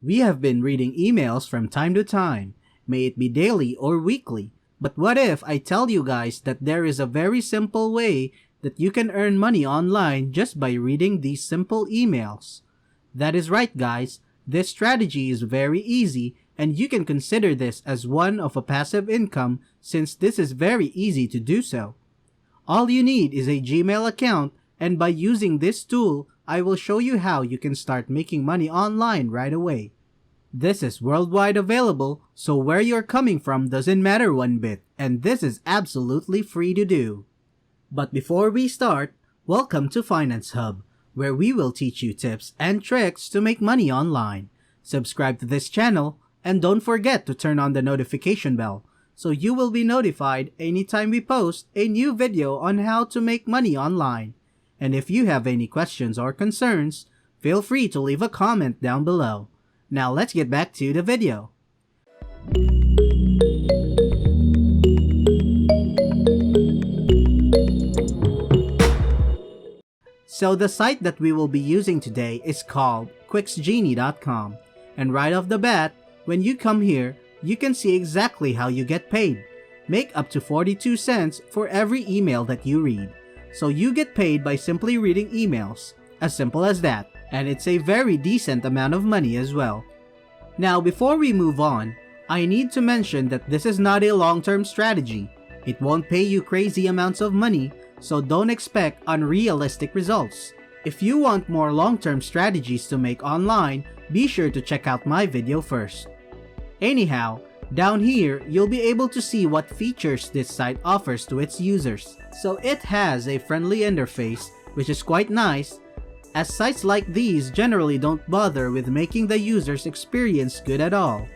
We have been reading emails from time to time, may it be daily or weekly. But what if I tell you guys that there is a very simple way that you can earn money online just by reading these simple emails? That is right, guys. This strategy is very easy and you can consider this as one of a passive income since this is very easy to do so. All you need is a Gmail account, and by using this tool, I will show you how you can start making money online right away. This is worldwide available, so where you're coming from doesn't matter one bit, and this is absolutely free to do. But before we start, welcome to Finance Hub, where we will teach you tips and tricks to make money online. Subscribe to this channel, and don't forget to turn on the notification bell, so you will be notified anytime we post a new video on how to make money online. And if you have any questions or concerns, feel free to leave a comment down below. Now let's get back to the video. So the site that we will be using today is called Quixgenie.com, and right off the bat, when you come here, you can see exactly how you get paid. Make up to 42 cents for every email that you read. So you get paid by simply reading emails. As simple as that. And it's a very decent amount of money as well. Now before we move on, I need to mention that this is not a long-term strategy. It won't pay you crazy amounts of money, so don't expect unrealistic results. If you want more long-term strategies to make online, be sure to check out my video first. Anyhow, down here, you'll be able to see what features this site offers to its users. So it has a friendly interface, which is quite nice, as sites like these generally don't bother with making the user's experience good at all.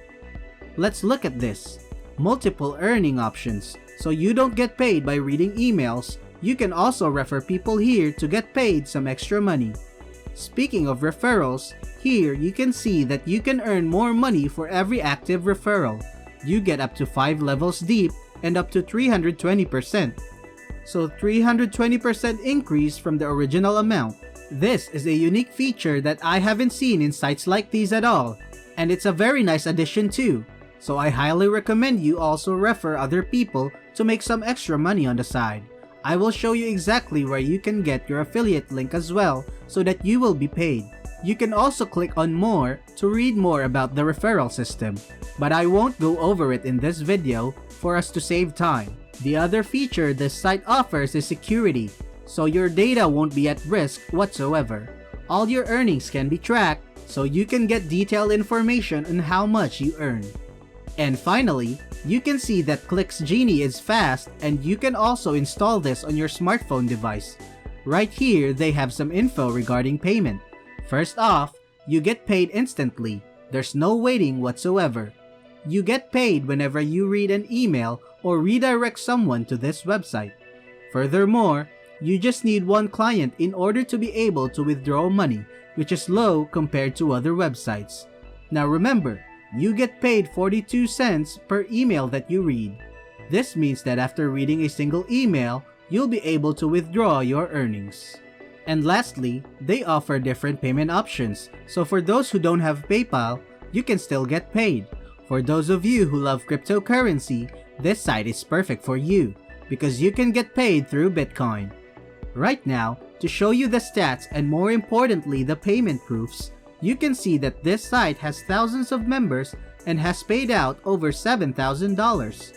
Let's look at this. Multiple earning options. So you don't get paid by reading emails, you can also refer people here to get paid some extra money. Speaking of referrals, here you can see that you can earn more money for every active referral. You get up to 5 levels deep and up to 320%. So 320% increase from the original amount. This is a unique feature that I haven't seen in sites like these at all, and it's a very nice addition too. So I highly recommend you also refer other people to make some extra money on the side. I will show you exactly where you can get your affiliate link as well so that you will be paid. You can also click on more to read more about the referral system, but I won't go over it in this video for us to save time. The other feature this site offers is security, so your data won't be at risk whatsoever. All your earnings can be tracked, so you can get detailed information on how much you earn. And finally, you can see that Quixgenie is fast, and you can also install this on your smartphone device. Right here, they have some info regarding payment. First off, you get paid instantly. There's no waiting whatsoever. You get paid whenever you read an email or redirect someone to this website. Furthermore, you just need one client in order to be able to withdraw money, which is low compared to other websites. Now remember, you get paid 42 cents per email that you read. This means that after reading a single email, you'll be able to withdraw your earnings. And lastly, they offer different payment options, so for those who don't have PayPal, you can still get paid. For those of you who love cryptocurrency, this site is perfect for you, because you can get paid through Bitcoin. Right now, to show you the stats and more importantly the payment proofs, you can see that this site has thousands of members and has paid out over $7,000.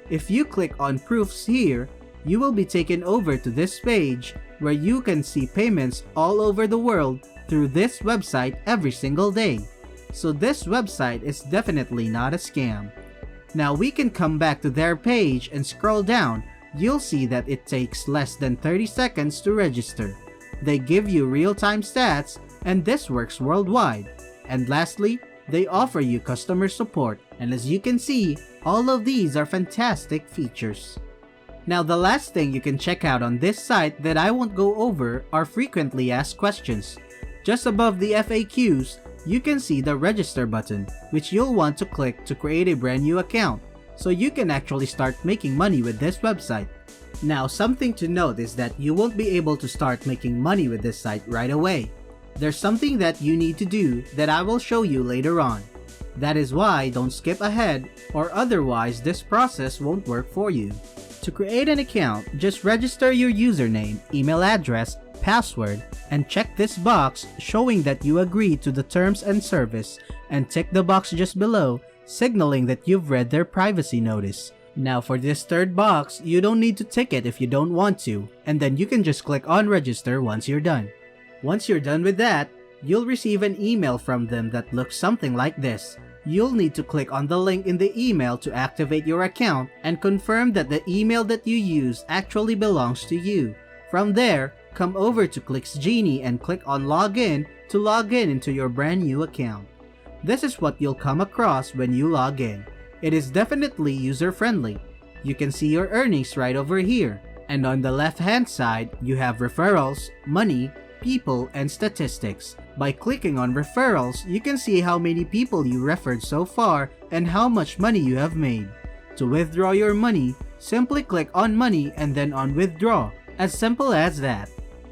If you click on proofs here, you will be taken over to this page where you can see payments all over the world through this website every single day. So this website is definitely not a scam. Now we can come back to their page and scroll down. You'll see that it takes less than 30 seconds to register. They give you real-time stats, and this works worldwide. And lastly, they offer you customer support, and as you can see, all of these are fantastic features. Now the last thing you can check out on this site that I won't go over are frequently asked questions. Just above the FAQs, you can see the register button, which you'll want to click to create a brand new account, so you can actually start making money with this website. Now something to note is that you won't be able to start making money with this site right away. there's something that you need to do that I will show you later on. That is why don't skip ahead, or otherwise this process won't work for you. To create an account, just register your username, email address, password, and check this box showing that you agree to the terms and service, and tick the box just below signaling that you've read their privacy notice. Now for this third box, you don't need to tick it if you don't want to, and then you can just click on register once you're done. Once you're done with that, you'll receive an email from them that looks something like this. You'll need to click on the link in the email to activate your account and confirm that the email that you use actually belongs to you. From there, come over to Quixgenie and click on login to log in into your brand new account. This is what you'll come across when you log in. It is definitely user-friendly. You can see your earnings right over here. And on the left-hand side, you have referrals, money, people, and statistics. By clicking on referrals, you can see how many people you referred so far and how much money you have made. To withdraw your money, simply click on money and then on withdraw. As simple as that.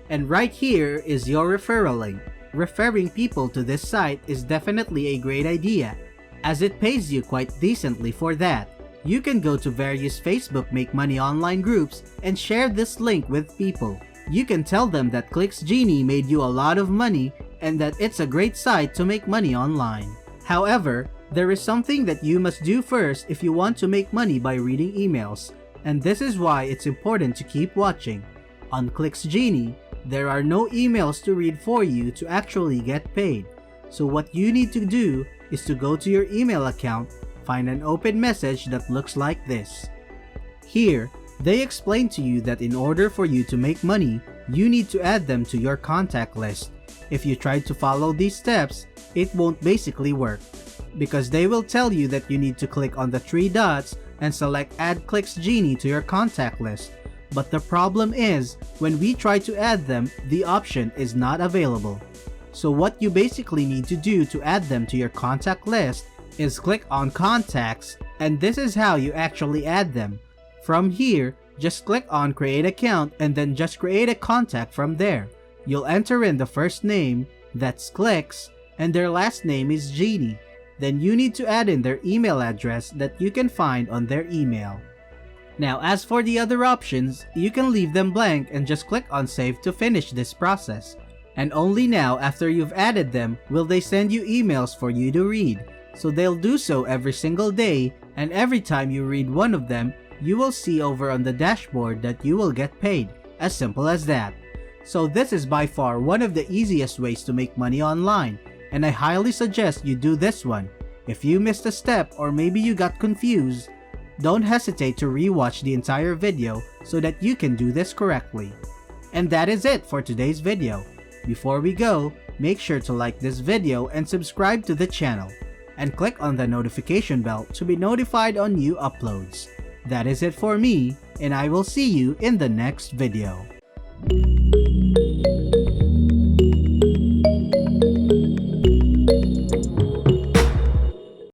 And right here is your referral link. Referring people to this site is definitely a great idea, as it pays you quite decently for that. You can go to various Facebook Make Money online groups and share this link with people. You can tell them that Quixgenie made you a lot of money and that it's a great site to make money online. However, there is something that you must do first if you want to make money by reading emails, and this is why it's important to keep watching. On Quixgenie, there are no emails to read for you to actually get paid. So what you need to do is to go to your email account, find an open message that looks like this. Here, they explain to you that in order for you to make money, you need to add them to your contact list. If you try to follow these steps, it won't basically work, because they will tell you that you need to click on the 3 dots and select Add Quixgenie to your contact list. But the problem is, when we try to add them, the option is not available. So what you basically need to do to add them to your contact list is click on Contacts, and this is how you actually add them. From here, just click on Create Account and then just create a contact from there. You'll enter in the first name, that's Quix, and their last name is Genie. Then you need to add in their email address that you can find on their email. Now as for the other options, you can leave them blank and just click on Save to finish this process. And only now after you've added them will they send you emails for you to read. So they'll do so every single day, and every time you read one of them, you will see over on the dashboard that you will get paid. As simple as that. So this is by far one of the easiest ways to make money online, and I highly suggest you do this one. If you missed a step or maybe you got confused, don't hesitate to rewatch the entire video so that you can do this correctly. And that is it for today's video. Before we go, make sure to like this video and subscribe to the channel, and click on the notification bell to be notified on new uploads. That is it for me, and I will see you in the next video.